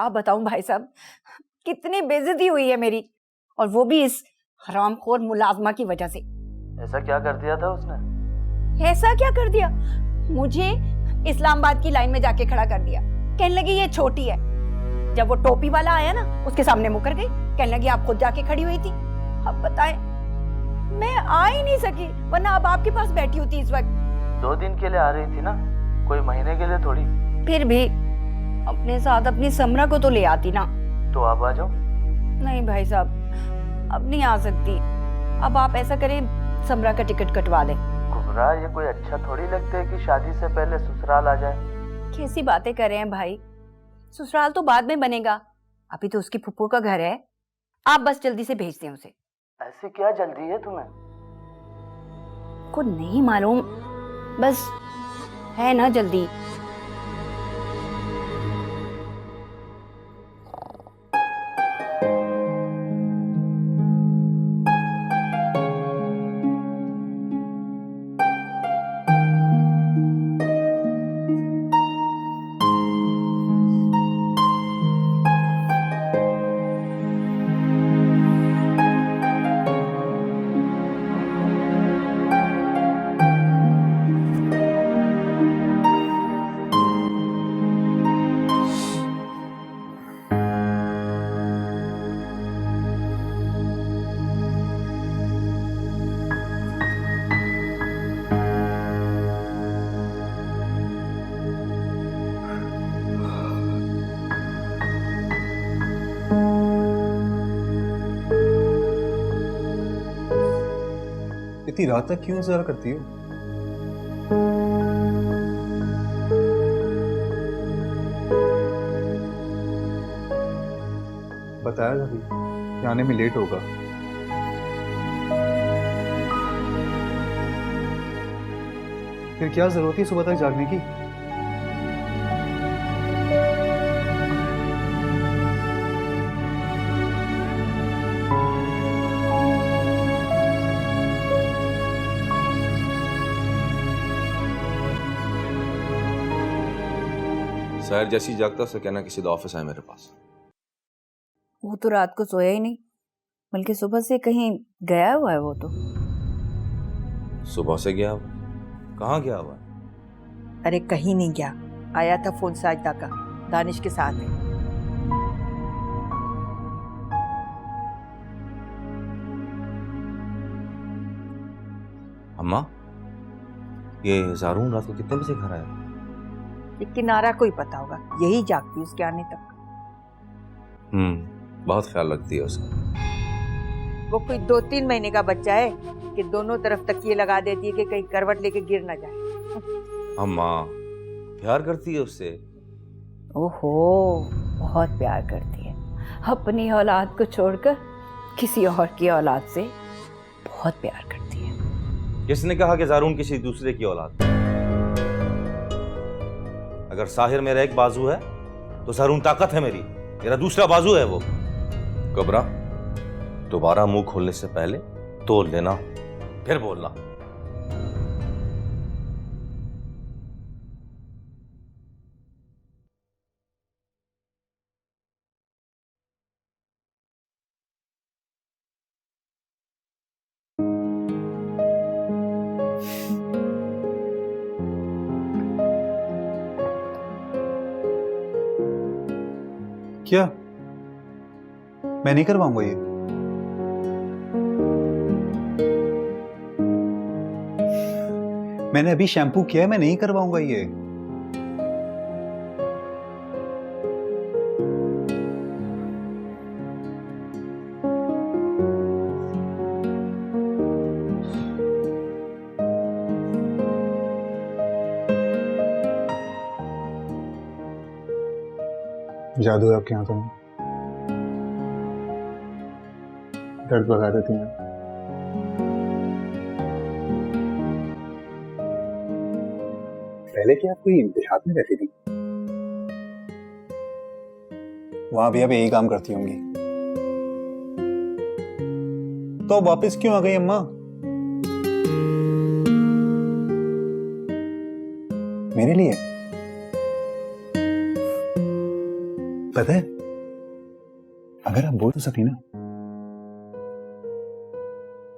क्या बताऊं भाई साहब, कितनी बेइज्जती हुई है मेरी, और वो भी इस हरामखोर मुलाजमा की वजह से। ऐसा क्या कर दिया था उसने? ऐसा क्या कर दिया? मुझे इस्लामाबाद की लाइन में जाके खड़ा कर दिया। कहने लगी ये छोटी है। जब वो टोपी वाला आया ना, उसके सामने मुकर गई। कहने लगी आप खुद जाके खड़ी हुई थी। अब बताएं, मैं आ ही नहीं सकी, वरना अब आपके पास बैठी होती इस वक्त। 2 दिन के लिए आ रही थी ना, कोई महीने के लिए थोड़ी। फिर भी अपने साथ अपनी समरा को तो ले आती ना। तो आप आ जाओ। नहीं भाई साहब, अब नहीं आ सकती। अब आप ऐसा करें, समरा का टिकट कटवा दें। कुबरा, ये कोई अच्छा थोड़ी लगता है कि शादी से पहले ससुराल आ जाए। कैसी बातें कर रहे हैं भाई, ससुराल तो बाद में बनेगा, अभी तो उसकी फुप्पो का घर है। आप बस जल्दी से भेज दें उसे। ऐसी क्या जल्दी है तुम्हें? को नहीं मालूम, बस है ना जल्दी। इतनी रात तक क्यों इंतजार करती हो? बताया था कि आने में लेट होगा। फिर क्या जरूरत है सुबह तक जागने की? शायद जैसी जागता से कहना किसी ऑफिस आए मेरे पास। वो तो रात को सोया ही नहीं, बल्कि सुबह से कहीं गया हुआ है। वो तो सुबह से गया हुआ? कहाँ गया हुआ? अरे कहीं नहीं गया, आया था फोन साजदा का, दानिश के साथ है। अम्मा, ये ज़ारून रात को कितने बजे घर आया? ये किनारा को ही पता होगा, यही जागती उसके आने तक। बहुत ख्याल रखती है उसका। वो कोई 2-3 महीने का बच्चा है कि दोनों तरफ तकिए लगा देती है कि कहीं करवट लेके गिर ना जाए। अम्मा, प्यार करती है उससे। ओहो, बहुत प्यार करती है। अपनी औलाद को छोड़कर किसी और की औलाद से बहुत प्यार करती है। किसने कहा कि ज़ारून किसी दूसरे की औलाद? अगर साहिर मेरा एक बाजू है तो ज़ारून ताकत है मेरी, मेरा दूसरा बाजू है वो। कबरा, दोबारा मुंह खोलने से पहले तोल लेना, फिर बोलना। क्या? मैं नहीं करवाऊंगा ये। मैंने अभी शैम्पू किया है, मैं नहीं करवाऊंगा ये। जादू है आपके हाथों में, दर्द भगा देती हैं। पहले क्या आप कोई देहात में रहती थी? वहां भी आप यही काम करती होंगी, तो वापस क्यों आ गई अम्मा? मेरे लिए पता है अगर आप बोल तो सकी ना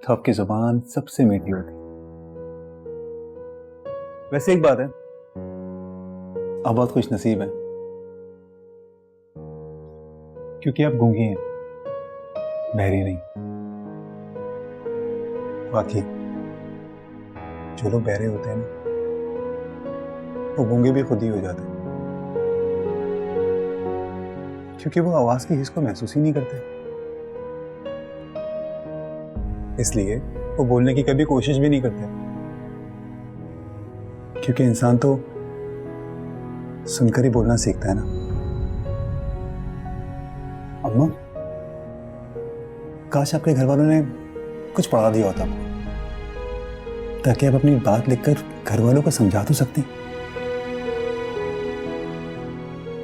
तो आपकी जुबान सबसे मीठी होती। वैसे एक बात है, आप बहुत खुश नसीब हैं क्योंकि आप गूंगी हैं, बहरी नहीं। वाकई जो लोग बहरे होते हैं ना वो गूंगे भी खुद ही हो जाते हैं क्योंकि वो आवाज की हिस्स को महसूस ही नहीं करते, इसलिए वो बोलने की कभी कोशिश भी नहीं करते क्योंकि इंसान तो सुनकर ही बोलना सीखता है ना। अम्मा, काश आपके घर वालों ने कुछ पढ़ा दिया होता आपको ताकि आप अपनी बात लिखकर घर वालों को समझा तो सकते।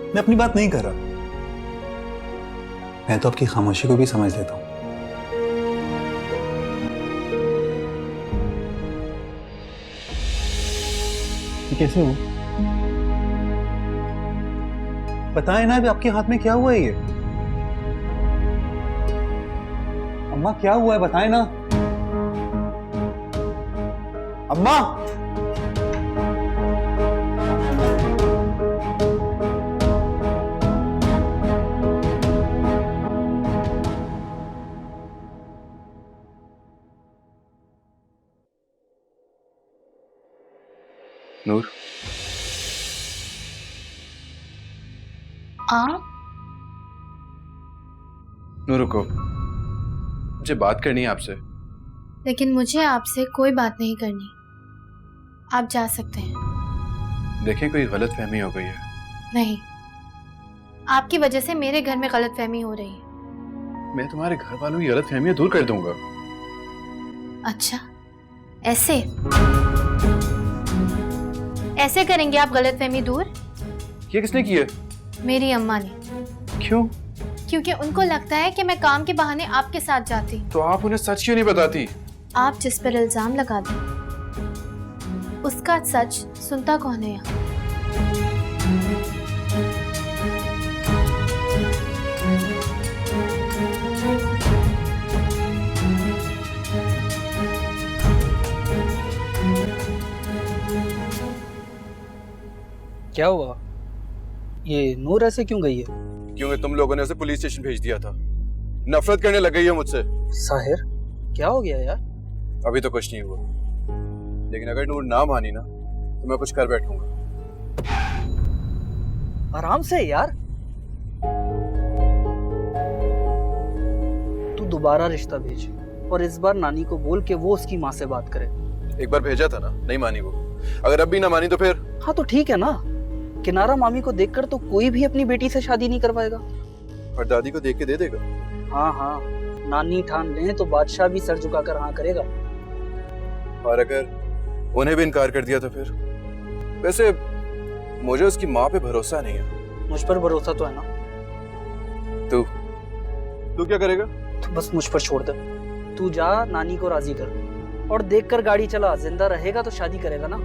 मैं अपनी बात नहीं कर रहा, मैं तो आपकी खामोशी को भी समझ लेता हूं। ये कैसे हो? बताएं ना, अभी आपके हाथ में क्या हुआ है ये? अम्मा क्या हुआ है, बताएं ना। अम्मा, नूर, आप? नूर रुको, मुझे बात करनी है आपसे। लेकिन मुझे आपसे कोई बात नहीं करनी, आप जा सकते हैं। देखें, कोई गलत फहमी हो गई है। नहीं, आपकी वजह से मेरे घर में गलत फहमी हो रही है। मैं तुम्हारे घर वालों की गलत फहमियां दूर कर दूंगा। अच्छा, ऐसे ऐसे करेंगे आप गलत फहमी दूर? ये किसने किया? मेरी अम्मा ने। क्यों? क्योंकि उनको लगता है कि मैं काम के बहाने आपके साथ जाती। तो आप उन्हें सच क्यों नहीं बताती? आप जिस पर इल्जाम लगा दें उसका सच सुनता कौन है यहाँ? क्या हुआ? ये नूर ऐसे क्यों गई है? क्योंकि तुम लोगों ने उसे पुलिस स्टेशन भेज दिया था। नफरत करने लग गई है मुझसे। साहिर, क्या हो गया यार? अभी तो कुछ नहीं हुआ, लेकिन अगर नूर ना मानी ना तो मैं कुछ कर बैठूंगा। आराम से यार, तू दोबारा रिश्ता भेज और इस बार नानी को बोल के वो उसकी माँ से बात करे। एक बार भेजा था ना, नहीं मानी वो। अगर अब भी ना मानी तो फिर? हाँ तो ठीक है ना, किनारा मामी को देखकर तो कोई भी अपनी बेटी से शादी नहीं करवाएगा। और दादी को देख के दे देगा। हाँ हाँ, नानी ठान ले तो बादशाह भी सर झुकाकर हाँ करेगा। और अगर उन्हें भी इनकार कर दिया तो फिर? वैसे मुझे उसकी माँ पे भरोसा नहीं है। मुझ पर भरोसा तो है ना। तू क्या करेगा? तो बस मुझ पर छोड़ दे। तू जा, नानी को राजी कर और देखकर गाड़ी चला। जिंदा रहेगा तो शादी करेगा ना।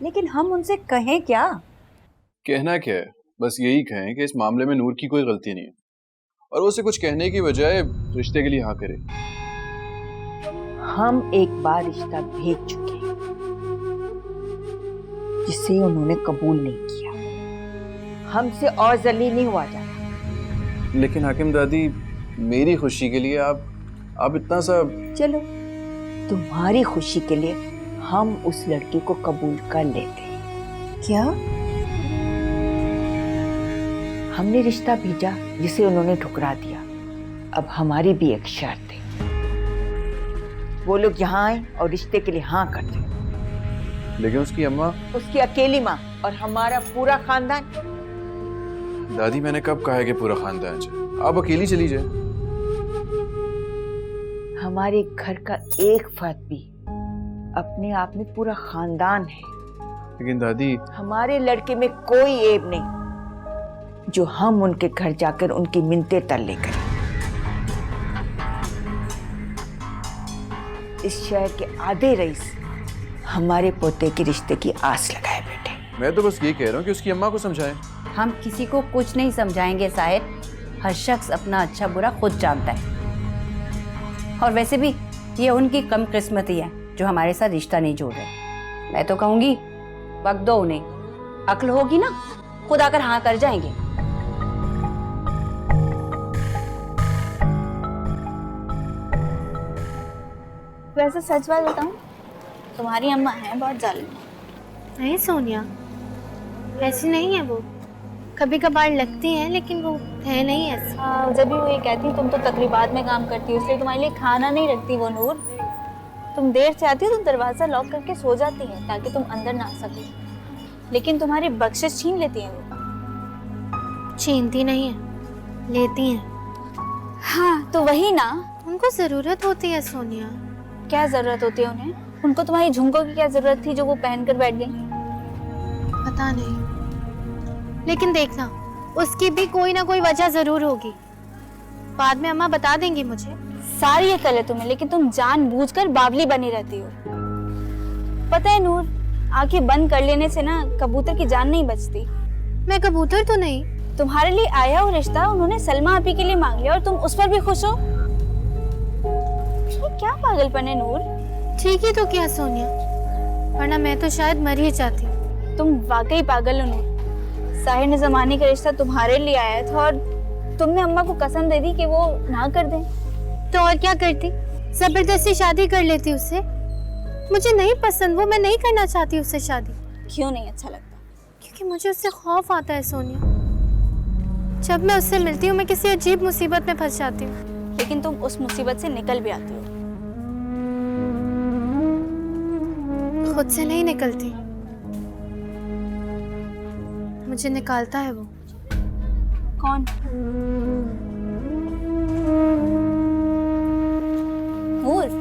लेकिन हम उनसे कहें क्या? कहना क्या है, बस यही कहें कि इस मामले में नूर की कोई गलती नहीं है और उसे कुछ कहने की बजाय रिश्ते के लिए हाँ करे। हम एक बार रिश्ता भेज चुके हैं जिसे उन्होंने कबूल नहीं किया। हमसे और जलील नहीं हुआ जाता। लेकिन हाकिम दादी, मेरी खुशी के लिए आप इतना सा। चलो, तुम्हारी खुशी के लिए हम उस लड़की को कबूल कर लेते हैं। क्या? हमने रिश्ता भेजा जिसे उन्होंने ठुकरा दिया। अब हमारी भी एक शर्त है, वो लोग यहाँ आए और रिश्ते के लिए हाँ कर दें। लेकिन उसकी अम्मा? उसकी अकेली माँ और हमारा पूरा खानदान। दादी, मैंने कब कहा है कि पूरा खानदान जाए? आप अकेली चली जाए। हमारे घर का एक फर्द भी अपने आप में पूरा खानदान है। लेकिन दादी, हमारे लड़के में कोई ऐब नहीं जो हम उनके घर जाकर उनकी मिन्नतें तरले करें। इस शहर के आधे रईस हमारे पोते के रिश्ते की आस लगाए बेटे। मैं तो बस ये कह रहा हूँ कि उसकी अम्मा को समझाएं। हम किसी को कुछ नहीं समझाएंगे साहिर, हर शख्स अपना अच्छा बुरा खुद जानता है। और वैसे भी ये उनकी कम किस्मती है जो हमारे साथ रिश्ता नहीं जोड़ रहे। मैं तो कहूंगी वक्त दो उन्हें, अक्ल होगी ना खुद आकर हाँ कर जाएंगे। वैसे सच बात बताऊं, तुम्हारी अम्मा है बहुत जालिम। नहीं सोनिया, ऐसी नहीं है वो। कभी कभार लगती है लेकिन वो है नहीं ऐसी। जब भी वो ये कहती तुम तो तकरीबात में काम करती हो इसलिए तुम्हारे लिए खाना नहीं रखती वो नूर। तुम देर से आती हो तो दरवाजा लॉक करके सो जाती है ताकि तुम अंदर ना आ सको, लेकिन तुम्हारी बख्शिश छीन लेती है वो। छीनती नहीं है, लेती है। हाँ तो वही ना, उनको जरूरत होती है सोनिया। क्या जरूरत होती है उन्हें? उनको तुम्हारी झुमकों की क्या जरूरत थी जो वो पहन कर बैठ गई? पता नहीं, लेकिन देखना उसकी भी कोई ना कोई वजह जरूर होगी। बाद में अम्मा बता देंगी मुझे। सारी अकल है तुम्हें, लेकिन तुम जानबूझकर बावली बनी रहती हो। पता है नूर, आंखें बंद कर लेने से ना कबूतर की जान नहीं बचती। मैं कबूतर तो नहीं। तुम्हारे लिए आया वो रिश्ता उन्होंने सलमा आपी के लिए मांग लिया और तुम उस पर भी खुश हो? ये क्या पागलपन है नूर? ठीक ही तो किया सोनिया, वरना मैं तो शायद मर ही जाती। तुम वाकई पागल हो नूर। साहिर ने ज़माने का रिश्ता तुम्हारे लिए आया था और तुमने अम्मा को कसम दे दी कि वो ना कर दें। तो और क्या करती? जबरदस्ती शादी कर लेती उससे। मुझे नहीं पसंद वो, मैं नहीं करना चाहती उससे शादी। क्यों नहीं अच्छा लगता? क्योंकि मुझे उससे खौफ आता है सोनिया। जब मैं उससे मिलती हूँ मैं किसी अजीब मुसीबत में फंस जाती हूँ। लेकिन तुम उस मुसीबत से निकल भी आती हो। खुद से नहीं निकलती, मुझे निकालता है वो। कौन? नूर।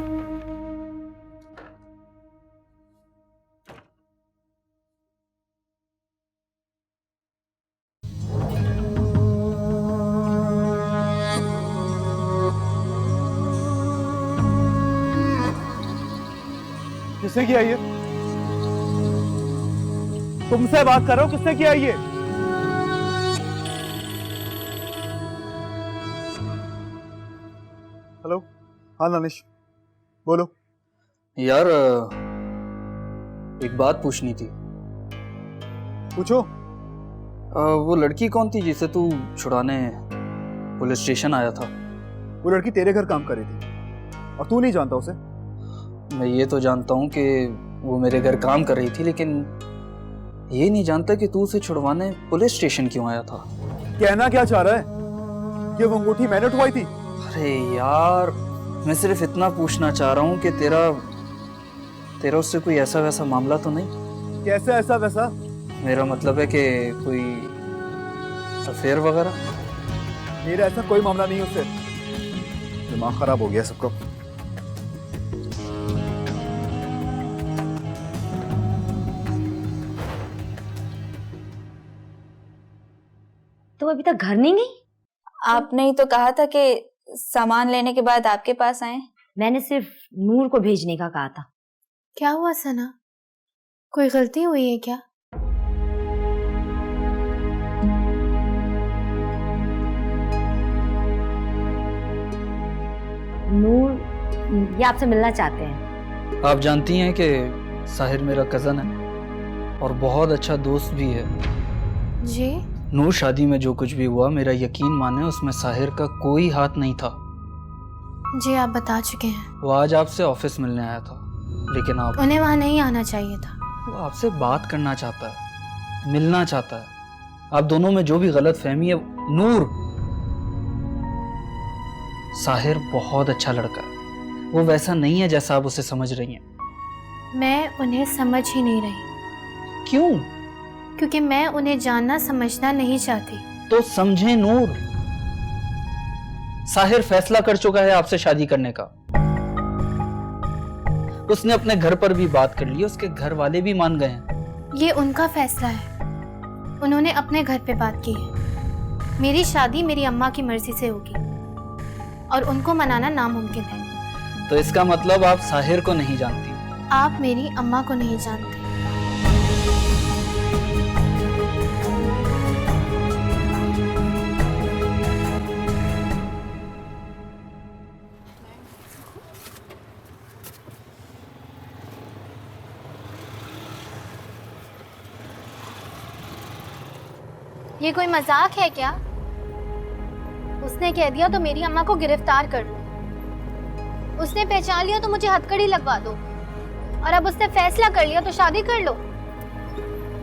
किसने किया ये? तुमसे बात कर रहा हूं, किसने किया ये? हेलो, हाँ दानिश, बोलो। यार एक बात पूछनी थी। पूछो। वो लड़की कौन थी जिसे तू छुड़ाने पुलिस स्टेशन आया था? वो लड़की तेरे घर काम कर रही थी और तू नहीं जानता उसे? मैं ये तो जानता हूँ कि वो मेरे घर काम कर रही थी, लेकिन ये नहीं जानता कि तू उसे छुड़वाने पुलिस स्टेशन क्यों आया था। कहना क्या चाह रहा है कि वो अंगूठी मैंने उठवाई थी? अरे यार, मैं सिर्फ इतना पूछना चाह रहा हूँ कि तेरा उससे कोई ऐसा वैसा मामला तो नहीं? कैसे ऐसा वैसा? मेरा मतलब है कि कोई अफेयर वगैरह? मेरा ऐसा कोई मामला नहीं उससे। दिमाग खराब हो गया सबका। तो अभी तक घर नहीं गई? आपने ही तो कहा था कि सामान लेने के बाद आपके पास आए। मैंने सिर्फ नूर को भेजने का कहा था। क्या हुआ सना, कोई गलती हुई है क्या? नूर ये आपसे मिलना चाहते हैं। आप जानती हैं कि साहिर मेरा कज़न है और बहुत अच्छा दोस्त भी है। जी? नूर, शादी में जो कुछ भी हुआ, मेरा यकीन माने उसमें साहिर का कोई हाथ नहीं था। जी आप बता चुके हैं। वो आज आपसे ऑफिस मिलने आया था, लेकिन आप उन्हें वहाँ नहीं आना चाहिए था। वो आपसे बात करना चाहता है, मिलना चाहता है। आप दोनों में जो भी गलत फहमी है, नूर, साहिर बहुत अच्छा लड़का है। वो वैसा नहीं है जैसा आप उसे समझ रही हैं। मैं उन्हें समझ ही नहीं रही। क्यों? क्योंकि मैं उन्हें जानना समझना नहीं चाहती। तो समझे नूर, साहिर फैसला कर चुका है आपसे शादी करने का। उसने अपने घर पर भी बात कर ली, उसके घर वाले भी मान गए हैं। ये उनका फैसला है, उन्होंने अपने घर पे बात की है। मेरी शादी मेरी अम्मा की मर्जी से होगी और उनको मनाना नामुमकिन है। तो इसका मतलब आप साहिर को नहीं जानती। आप मेरी अम्मा को नहीं जानते। ये कोई मजाक है क्या? उसने कह दिया तो मेरी अम्मा को गिरफ्तार कर लो। उसने पहचान लिया तो मुझे हथकड़ी लगवा दो। और अब उसने फैसला कर लिया तो शादी कर लो।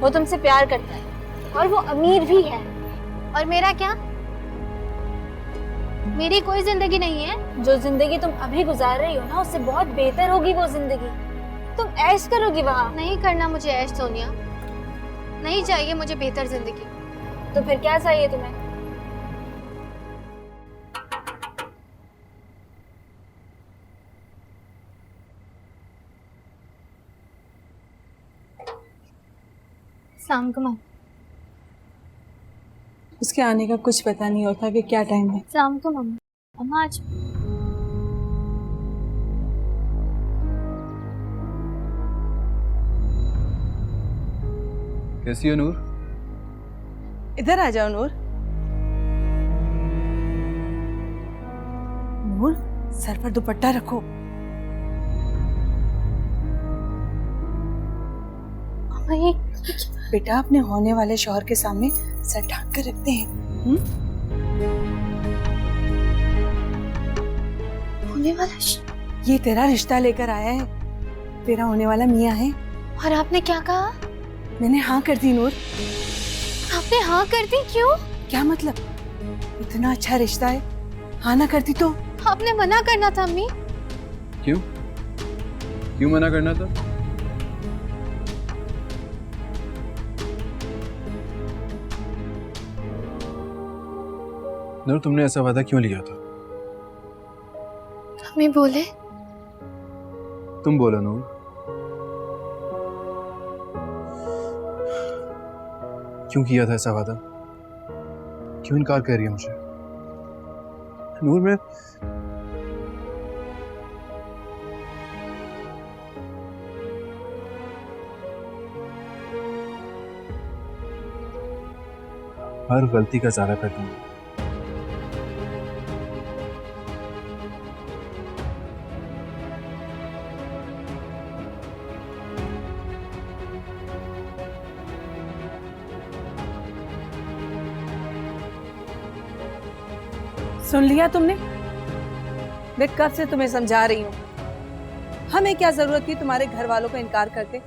वो तुमसे प्यार करता है और वो अमीर भी है। और मेरा क्या? मेरी कोई जिंदगी नहीं है। जो जिंदगी तुम अभी गुजार रही हो ना, उससे बहुत बेहतर होगी वो जिंदगी। तुम ऐश करोगी वहाँ। नहीं करना मुझे ऐश सोनिया। नहीं चाहिए मुझे बेहतर जिंदगी। तो फिर क्या चाहिए तुम्हें? शाम को मम्मा। उसके आने का कुछ पता नहीं होता कि क्या टाइम है। शाम को मम्मा। अम्मा आज कैसी हो नूर? इधर आ जाओ नूर। नूर, सर पर दुपट्टा रखो। मम्मा ये बेटा, अपने होने वाले शौहर के सामने सर ढक कर रखते हैं। होने वाला ये तेरा रिश्ता लेकर आया है। तेरा होने वाला मियाँ है। और आपने क्या कहा? मैंने हाँ कर दी नूर। आपने हाँ कर दी? क्यों? क्या मतलब? इतना अच्छा रिश्ता है, हाँ ना करती तो? आपने मना करना था अम्मी। क्यों? क्यों मना करना था? नूर, तुमने ऐसा वादा क्यों लिया था? अम्मी बोले। तुम बोलो नूर। क्यों किया था ऐसा वादा? क्यों इनकार कर रही है मुझे? नूर, मैं हर गलती का इजारा कर दूंगा। सुन लिया तुमने? मैं कब से तुम्हें समझा रही हूँ। हमें क्या जरूरत थी तुम्हारे घर वालों को इनकार करके?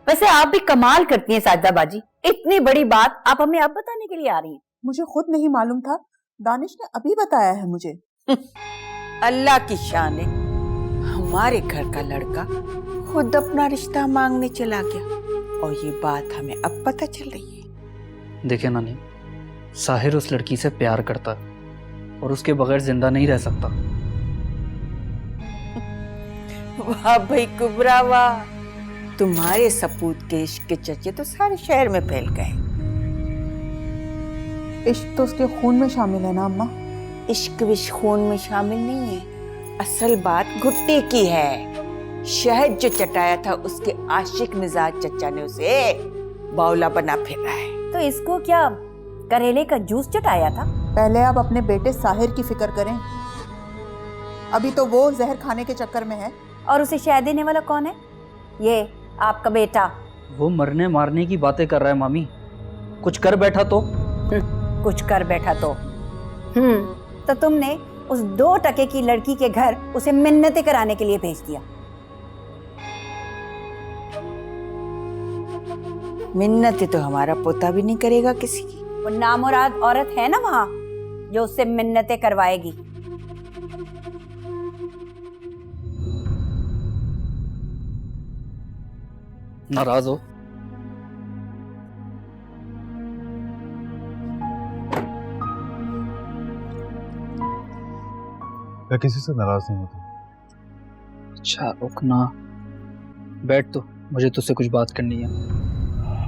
वैसे आप भी कमाल करती हैं साजिदा बाजी। इतनी बड़ी बात आप हमें अब बताने के लिए आ रही हैं। मुझे खुद नहीं मालूम था, दानिश ने अभी बताया है मुझे। अल्लाह की शान है, हमारे घर का लड़का खुद अपना रिश्ता मांगने चला गया और ये बात हमें अब पता चल रही है। देखिए नानी, साहिर उस लड़की से प्यार करता है और उसके बगैर जिंदा नहीं रह सकता। वाह भाई कुबरा वाह, तुम्हारे सपूत के इश्क के चर्चे तो सारे शहर में फैल गए। इश्क तो उसके खून में शामिल है ना अम्मा? इश्क विश खून में शामिल नहीं है, असल बात घुट्टी की है। शहद जो चटाया था उसके आशिक मिजाज चचा ने उसे बावला बना फिरा है। तो इसको क्या करेले का जूस चटाया था? पहले आप अपने बेटे साहिर की फिक्र करें। अभी तो वो जहर खाने के चक्कर में है। और उसे शहद देने वाला कौन है? ये आपका बेटा। वो मरने मारने की बातें कर रहा है मामी। कुछ कर बैठा तो? कुछ कर बैठा तो? तो तुमने उस 2 टके की लड़की के घर उसे मिन्नतें कराने के लिए भेज दिया। मिन्नतें तो हमारा पोता भी नहीं करेगा किसी की। वो नामुराद औरत है ना वहां जो उससे मिन्नतें करवाएगी। नाराज हो? मैं किसी से नाराज नहीं होता। अच्छा रुकना, बैठ तो, मुझे तुझसे कुछ बात करनी है।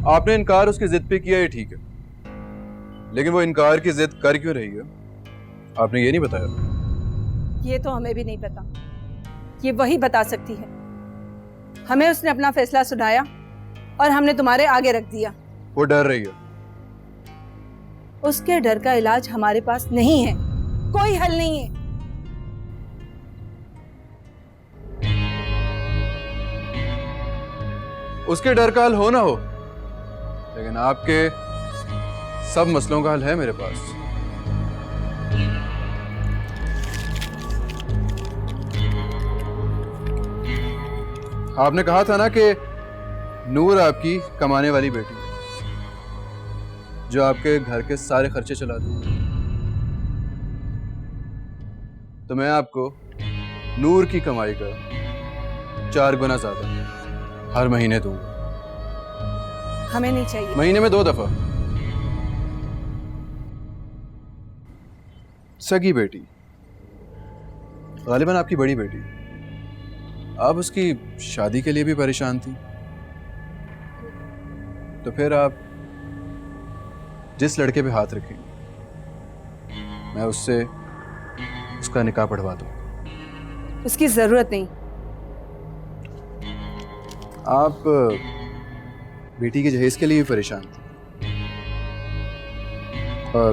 आपने इनकार उसकी जिद पे किया, ये ठीक है, लेकिन वो इनकार की जिद कर क्यों रही है आपने ये नहीं बताया। ये तो हमें भी नहीं पता। ये वही बता सकती है। हमें उसने अपना फैसला सुनाया और हमने तुम्हारे आगे रख दिया। वो डर रही है। उसके डर का इलाज हमारे पास नहीं है, कोई हल नहीं है। उसके डर का हल हो ना हो, लेकिन आपके सब मसलों का हल है मेरे पास। आपने कहा था ना कि नूर आपकी कमाने वाली बेटी है, जो आपके घर के सारे खर्चे चलाती है। तो मैं आपको नूर की कमाई का 4 गुना ज्यादा हर महीने दूंगा। हमें नहीं चाहिए। महीने में 2 दफा। सगी बेटी, गालिबन आपकी बड़ी बेटी, आप उसकी शादी के लिए भी परेशान थी, तो फिर आप जिस लड़के पे हाथ रखेंगे मैं उससे उसका निकाह पढ़वा दूं। उसकी जरूरत नहीं। आप बेटी के जहेज के लिए भी परेशान थे और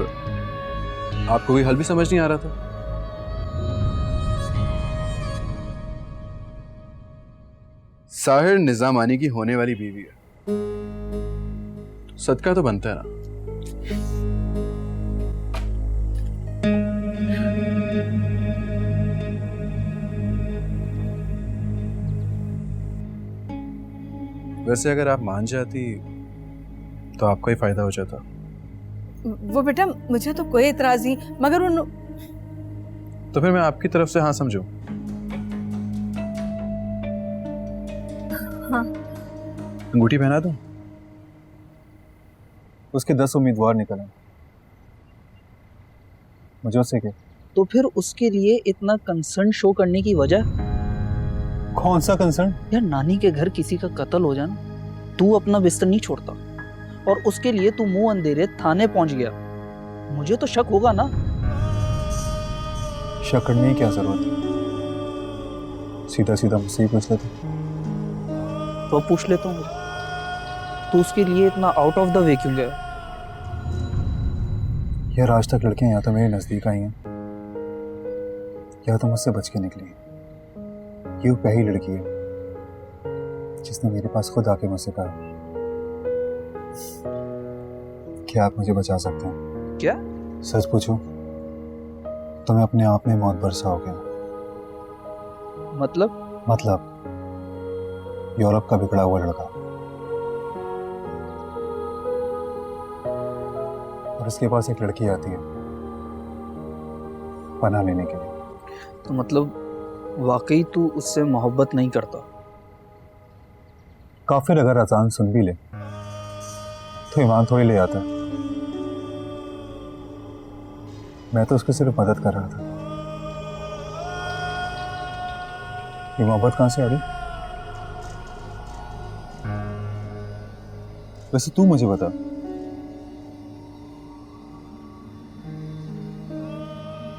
आपको कोई हल भी समझ नहीं आ रहा था। साहिर निजामानी की होने वाली बीवी है, सदका तो बनता है ना। वैसे अगर आप मान जाती तो आपका ही फायदा हो जाता। वो बेटा, मुझे तो कोई इतराज नहीं, मगर उन तो फिर मैं आपकी तरफ से हाँ समझूं? हाँ। अंगूठी पहना दूं? उसके 10 उम्मीदवार निकले, मुझे उससे क्या? तो फिर उसके लिए इतना कंसर्न शो करने की वजह? कौन सा कंसर्न? यार, नानी के घर किसी का कत्ल हो जाना, तू अपना बिस्तर नहीं छोड़ता, और उसके लिए तू मुंह अंधेरे थाने पहुंच गया। मुझे तो शक होगा ना। शक करने की क्या जरूरत है? सीधा सीधा मुझसे ही पूछ लेते। तो पूछ लेता हूँ, तू उसके लिए इतना आउट ऑफ द वे क्यों गया? यार, आज तक लड़कियां या तो मेरे नजदीक आई हैं या तो मुझसे बच के निकली। ये पहली लड़की है जिसने मेरे पास खुद आके मुझसे कहा कि आप मुझे बचा सकते हैं। क्या? सच पूछो तो मैं अपने आप में मौत बरसा हो गया। मतलब यूरोप का बिगड़ा हुआ लड़का, और उसके पास एक लड़की आती है पनाह लेने के लिए। तो मतलब वाकई तू उससे मोहब्बत नहीं करता? काफिर अगर अजान सुन भी ले तो ईमान थोड़ी ले आता। मैं तो उसकी सिर्फ मदद कर रहा था। ये मोहब्बत कहां से आ रही? वैसे तू मुझे बता,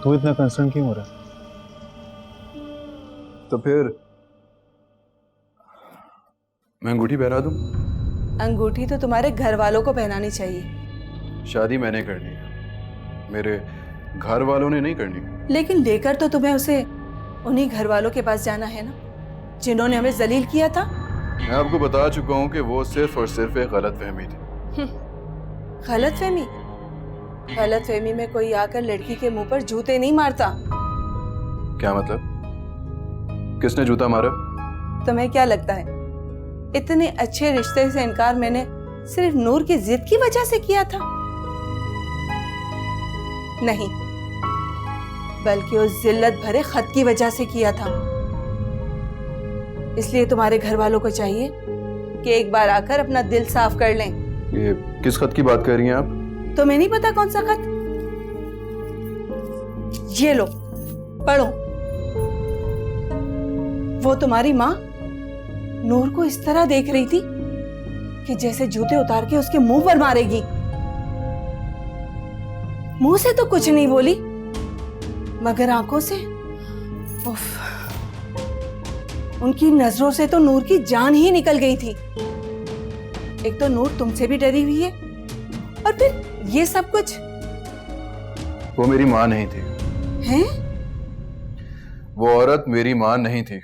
तू इतना कंसर्न क्यों हो रहा? तो फिर मैं अंगूठी पहना दूं? अंगूठी तो तुम्हारे घर वालों को पहनानी चाहिए। शादी मैंने करनी है, मेरे घर वालों ने नहीं करनी। लेकिन लेकर तो तुम्हें उसे उन्हीं घर वालों के पास जाना है ना, जिन्होंने हमें जलील किया था। मैं आपको बता चुका हूं कि वो सिर्फ और सिर्फ एक गलतफहमी थी। गलतफहमी? गलतफहमी में कोई आकर लड़की के मुंह पर जूते नहीं मारता। क्या मतलब? किसने जूता मारा? तुम्हें क्या लगता है इतने अच्छे रिश्ते से इनकार मैंने सिर्फ नूर की जिद की वजह से किया था? नहीं, बल्कि उस जिल्लत भरे खत की वजह से किया था। इसलिए तुम्हारे घर वालों को चाहिए कि एक बार आकर अपना दिल साफ कर लें। ये किस खत की बात कर रही हैं आप? तुम्हें नहीं पता कौन सा खत? ये लो, पढ़ो। वो तुम्हारी माँ नूर को इस तरह देख रही थी कि जैसे जूते उतार के उसके मुंह पर मारेगी। मुंह से तो कुछ नहीं बोली, मगर आंखों से उफ। उनकी नजरों से तो नूर की जान ही निकल गई थी। एक तो नूर तुमसे भी डरी हुई है और फिर ये सब कुछ। वो मेरी माँ नहीं थी। हैं? वो औरत मेरी माँ नहीं थी।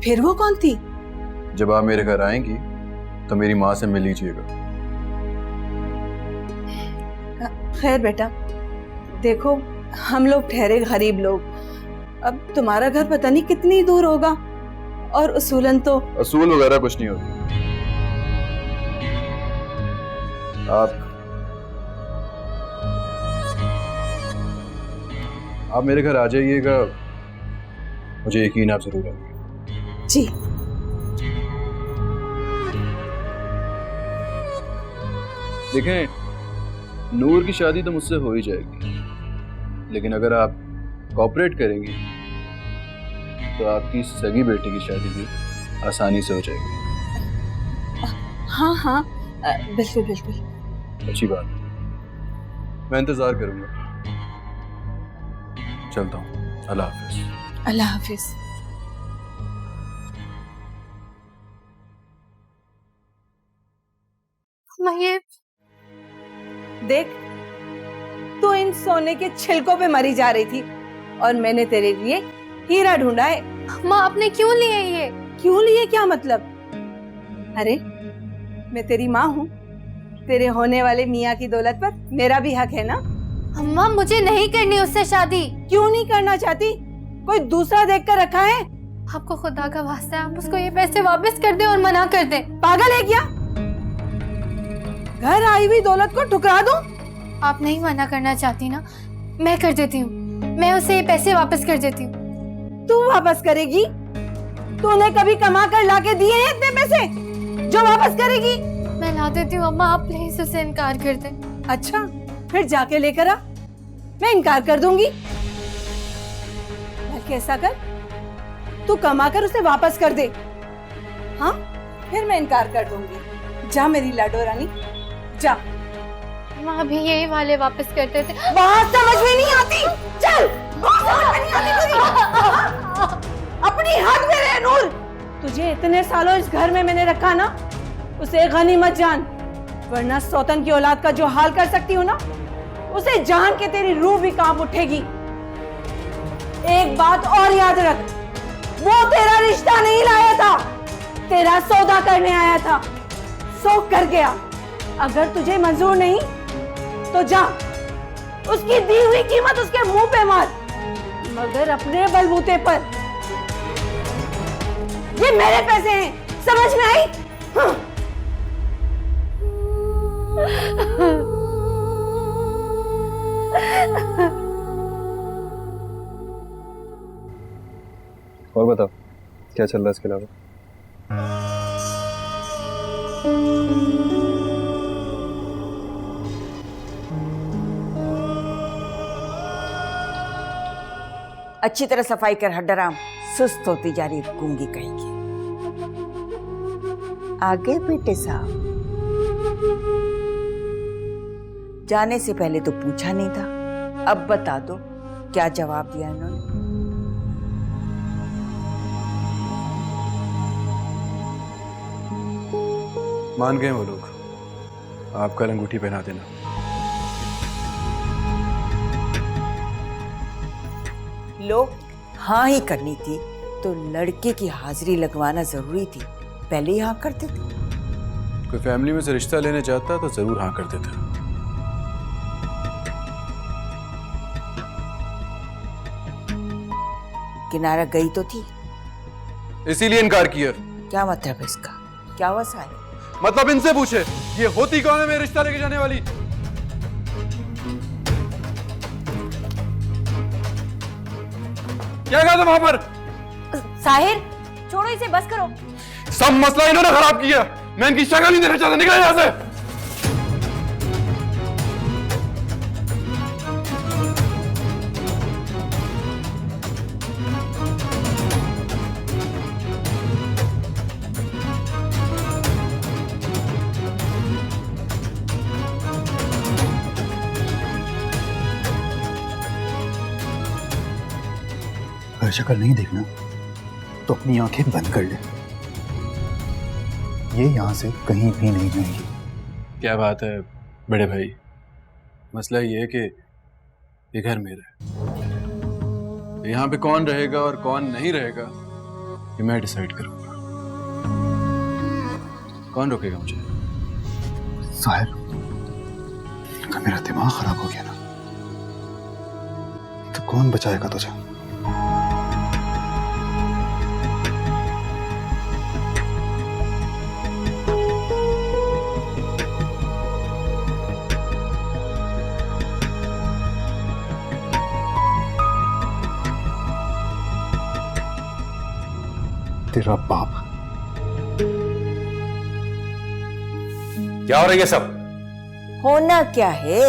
फिर वो कौन थी? जब आप मेरे घर आएंगी तो मेरी माँ से मिल लीजिएगा। खैर बेटा, देखो हम लोग ठहरे गरीब लोग, अब तुम्हारा घर पता नहीं कितनी दूर होगा, और उसूलन तो असूल वगैरह कुछ नहीं होती। आप मेरे घर आ जाइएगा, मुझे यकीन आप जरूर आएंगे। जी। देखें, नूर की शादी तो मुझसे हो ही जाएगी, लेकिन अगर आप कोऑपरेट करेंगी तो आपकी सगी बेटी की शादी भी आसानी से हो जाएगी। हाँ हाँ, बिल्कुल बिल्कुल। अच्छी बात है, मैं इंतजार करूंगा। चलता हूँ, अल्लाह हाफिज। अल्लाह हाफिज। महिब, देख, तू इन सोने के छिलकों पे मरी जा रही थी और मैंने तेरे लिए हीरा ढूंढा है। माँ आपने क्यों लिए ये? क्यों लिए क्या मतलब? अरे मैं तेरी माँ हूँ, तेरे होने वाले मियाँ की दौलत पर मेरा भी हक है ना। अम्मा मुझे नहीं करनी उससे शादी। क्यों नहीं करना चाहती? कोई दूसरा देख कर रखा है? आपको खुदा का वास्ता है, आप उसको ये पैसे वापस कर दें और मना कर दें। पागल है क्या? घर आई हुई दौलत को ठुकरा दूं? आप नहीं मना करना चाहती ना, मैं कर देती हूँ, मैं उसे ये पैसे वापस कर देती हूँ। तू वापस करेगी? तूने कभी कमा कर लाके दिए हैं इतने पैसे जो वापस करेगी? मैं ला देती हूँ अम्मा, आप प्लीज उसे इनकार कर दें। अच्छा, फिर जाके लेकर आ, मैं इनकार कर दूंगी। बल्कि ऐसा कर, तू कमा कर उसे वापस कर दे, हाँ फिर मैं इनकार कर दूंगी। जा मेरी लाडो रानी, जा। माँ भी यही वाले वापस करते थे। बात समझ में नहीं आती, चल। बात समझ में नहीं आती तुझे। अपनी हद में रह नूर। तुझे इतने सालों इस घर में मैंने रखा ना, उसे गनीमत जान, वरना सौतन की औलाद का जो हाल कर सकती हूँ ना, उसे जान के तेरी रूह भी कांप उठेगी। एक बात और याद रख, वो तेरा रिश्ता नहीं लाया था, तेरा सौदा करने आया था, सो कर गया। अगर तुझे मंजूर नहीं तो जा, उसकी दी हुई कीमत उसके मुंह पे मार, मगर अपने बलबूते पर। ये मेरे पैसे हैं, समझ में आई? हाँ। और बताओ, क्या चल रहा है इसके अलावा? अच्छी तरह सफाई कर हड्डराम, सुस्त होती जा रही गूंगी कहेगी। आगे बेटे साहब, जाने से पहले तो पूछा नहीं था, अब बता दो क्या जवाब दिया इन्होंने? मान गए वो लोग, आप कल अंगूठी पहना देना। लो, हाँ ही करनी थी तो लड़के की हाजिरी लगवाना जरूरी थी, पहले ही हाँ करते थे। कोई फैमिली में से रिश्ता लेने चाहता तो जरूर हाँ कर देता। किनारा गई तो थी, इसीलिए इनकार किया। क्या मतलब है इसका? क्या हुआ साहिल? मतलब इनसे पूछे, ये होती कौन है मेरे रिश्ता लेके जाने वाली? क्या कहा था वहां पर? साहिर, छोड़ो इसे, बस करो। सब मसला इन्होंने खराब किया, मैं इनकी शक्ल नहीं देखना चाहता, निकल यहां से। हर शक्ल नहीं देखना, तो अपनी आंखें बंद कर ले। ये यहां से कहीं भी नहीं जाएंगी। क्या बात है बड़े भाई, मसला ये है कि ये घर मेरा है। यहाँ पे कौन रहेगा और कौन नहीं रहेगा ये मैं डिसाइड करूंगा। कौन रोकेगा मुझे? साहिर, अगर मेरा दिमाग खराब हो गया ना तो कौन बचाएगा तुझे? तेरा बाप। क्या हो रही है सब? होना क्या है,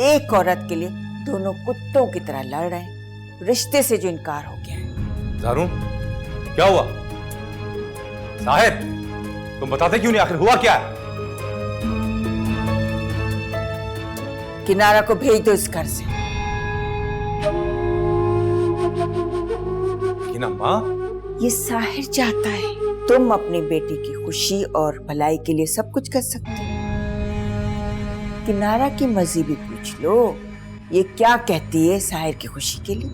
एक औरत के लिए दोनों कुत्तों की तरह लड़ रहे हैं। रिश्ते से जो इनकार हो गया है। ज़ारून, क्या हुआ? साहिब, तुम बताते क्यों नहीं? आखिर हुआ क्या है? किनारा को भेज दो इस घर से। लेकिन अम्मा, ये साहिर चाहता है तुम अपनी बेटी की खुशी और भलाई के लिए सब कुछ कर सकते हो। किनारा की मर्जी भी पूछ लो, ये क्या कहती है साहिर की खुशी के लिए।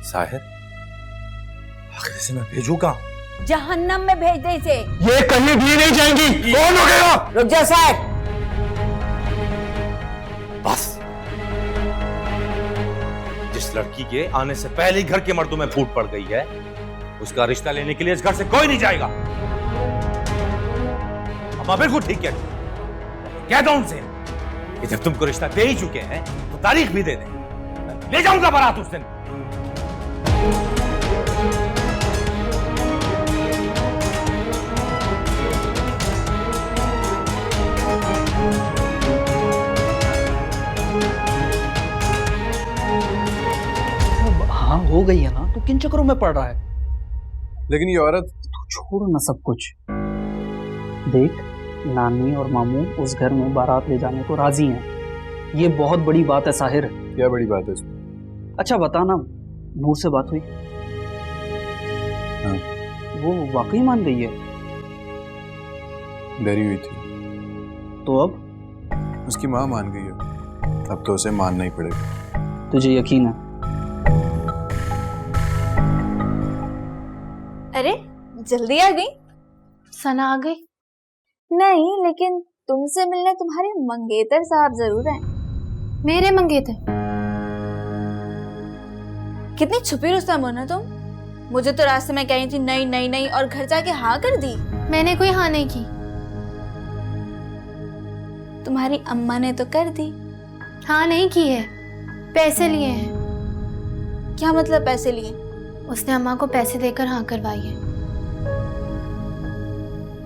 साहिर, आखिर इसे मैं भेजू कहाँ? जहन्नम में भेज दे इसे। ये कहीं भी नहीं जाएंगी। कौन रोकेगा? रुक जा साहिर। बस, जिस लड़की के आने से पहले ही घर के मर्दों में फूट पड़ गई है, उसका रिश्ता लेने के लिए इस घर से कोई नहीं जाएगा। अम्मा बिल्कुल ठीक कह दो उनसे कि जब तुमको रिश्ता दे ही चुके हैं तो तारीख भी दे दें। ले जाऊंगा बारात उस दिन। हाँ हो गई है ना, तो किन चक्करों में पड़ रहा है? लेकिन ये औरत। छोड़ो ना सब कुछ। देख, नानी और मामू उस घर में बारात ले जाने को राजी हैं। ये बहुत बड़ी बात है साहिर। क्या बड़ी बात है इसमें? अच्छा बता ना, नूर से बात हुई? हाँ। वो वाकई मान गई है? डरी हुई थी। तो अब? उसकी माँ मान गई है, अब तो उसे मानना ही पड़ेगा। तुझे यकीन है? अरे जल्दी आ गई। सना आ गई? नहीं, लेकिन तुमसे मिलने तुम्हारे मंगेतर साहब जरूर हैं। मेरे मंगेतर? कितनी छुपी रुस्तम हो ना तुम। मुझे तो रास्ते में कही थी नहीं नहीं नहीं, और घर जाके हाँ कर दी। मैंने कोई हाँ नहीं की। तुम्हारी अम्मा ने तो कर दी। हाँ नहीं की है, पैसे लिए हैं। क्या मतलब पैसे लिए? उसने अम्मा को पैसे देकर हाँ करवाई है,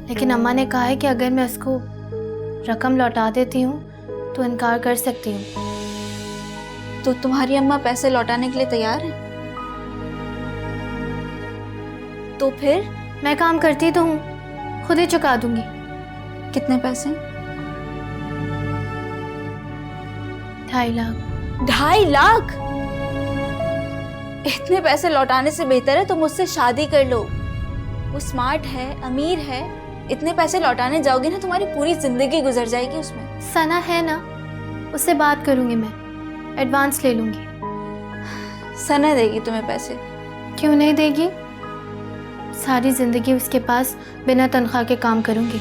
लेकिन अम्मा ने कहा है कि अगर मैं उसको रकम लौटा देती हूँ तो इनकार कर सकती हूँ। तो तुम्हारी अम्मा पैसे लौटाने के लिए तैयार है? तो फिर? मैं काम करती तो हूँ, खुद ही चुका दूंगी। कितने पैसे? 2.5 लाख। 2.5 लाख? इतने पैसे लौटाने से बेहतर है तुम मुझसे शादी कर लो। वो स्मार्ट है, अमीर है, इतने पैसे लौटाने जाओगी ना तुम्हारी पूरी जिंदगी गुजर जाएगी उसमें। सना है ना, उससे बात करूंगी, मैं एडवांस ले लूंगी। सना देगी तुम्हें पैसे? क्यों नहीं देगी, सारी जिंदगी उसके पास बिना तनख्वाह के काम करूंगी।